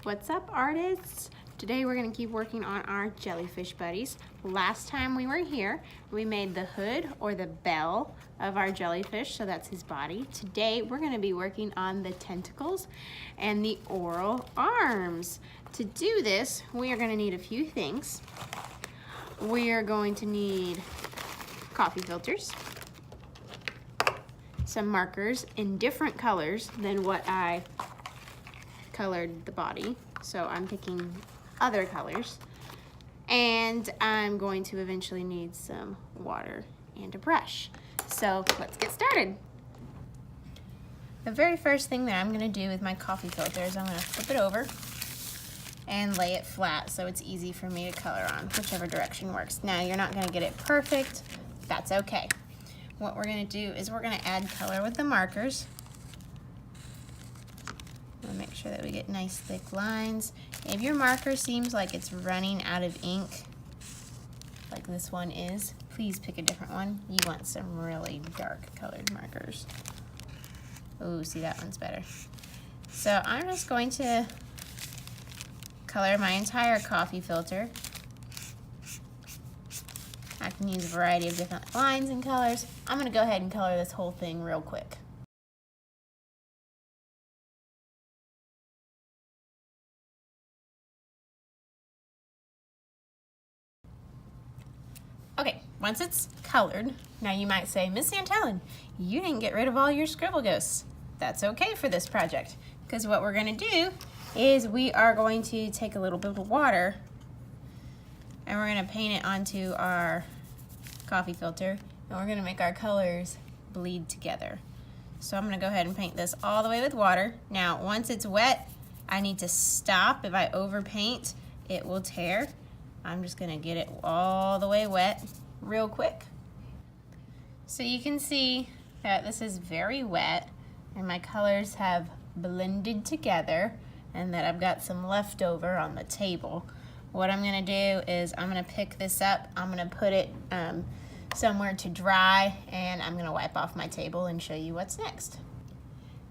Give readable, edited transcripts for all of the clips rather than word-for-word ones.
What's up, artists? Today we're going to keep working on our jellyfish buddies. Last time we were here, we made the hood or the bell of our jellyfish, so that's his body. Today we're going to be working on the tentacles and the oral arms. To do this, we are going to need a few things. We are going to need coffee filters, some markers in different colors than what I colored the body, so I'm picking other colors, and I'm going to eventually need some water and a brush. So let's get started. The very first thing that I'm going to do with my coffee filter is I'm going to flip it over and lay it flat so it's easy for me to color on, whichever direction works. Now, you're not going to get it perfect. That's okay. What we're going to do is we're going to add color with the markers. We'll make sure that we get nice thick lines. If your marker seems like it's running out of ink, like this one is, please pick a different one. You want some really dark colored markers. Ooh, see, that one's better. So I'm just going to color my entire coffee filter. I can use a variety of different lines and colors. I'm going to go ahead and color this whole thing real quick. Okay, once it's colored, now you might say, Miss Santellen, you didn't get rid of all your scribble ghosts. That's okay for this project, because what we're going to do is we are going to take a little bit of water and we're going to paint it onto our coffee filter, and we're going to make our colors bleed together. So I'm going to go ahead and paint this all the way with water. Now, once it's wet, I need to stop. If I overpaint, it will tear. I'm just going to get it all the way wet real quick. So you can see that this is very wet and my colors have blended together and that I've got some leftover on the table. What I'm going to do is I'm going to pick this up, I'm going to put it somewhere to dry, and I'm going to wipe off my table and show you what's next.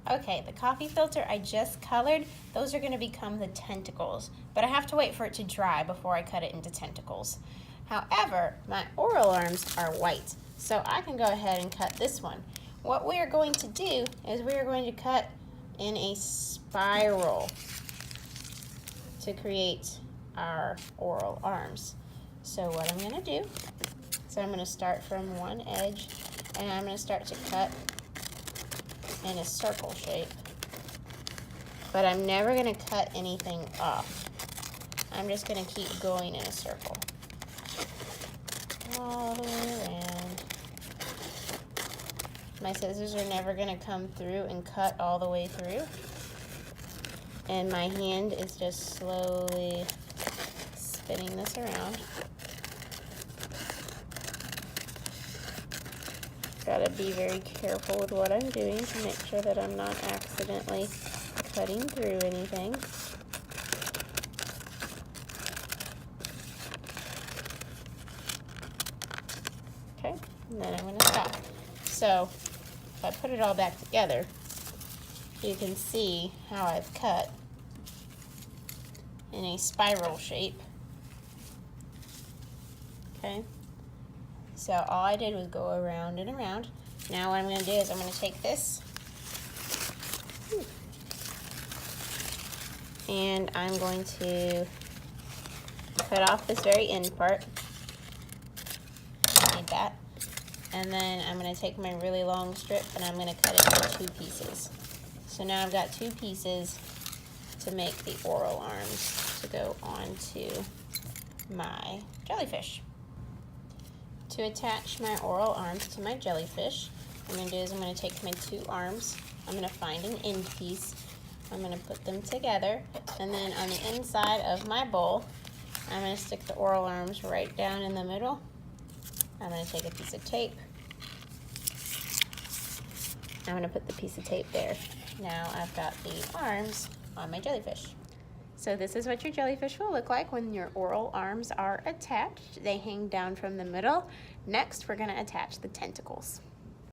Okay, the coffee filter I just colored, those are going to become the tentacles, but I have to wait for it to dry before I cut it into tentacles. However, my oral arms are white, so I can go ahead and cut this one. What we are going to do is we are going to cut in a spiral to create our oral arms. So what I'm going to do is I'm going to start from one edge and I'm going to start to cut in a circle shape, but I'm never going to cut anything off. I'm just going to keep going in a circle all the way around. My scissors are never going to come through and cut all the way through, and my hand is just slowly spinning this around. Gotta be very careful with what I'm doing to make sure that I'm not accidentally cutting through anything. Okay, and then I'm going to stop. So if I put it all back together, you can see how I've cut in a spiral shape. Okay. So all I did was go around and around. Now what I'm going to do is I'm going to take this and I'm going to cut off this very end part. Need that. And then I'm going to take my really long strip and I'm going to cut it into 2 pieces. So now I've got 2 pieces to make the oral arms to go onto my jellyfish. To attach my oral arms to my jellyfish, what I'm going to do is I'm going to take my 2 arms, I'm going to find an end piece, I'm going to put them together, and then on the inside of my bowl, I'm going to stick the oral arms right down in the middle. I'm going to take a piece of tape. I'm going to put the piece of tape there. Now I've got the arms on my jellyfish. So this is what your jellyfish will look like when your oral arms are attached. They hang down from the middle. Next, we're going to attach the tentacles.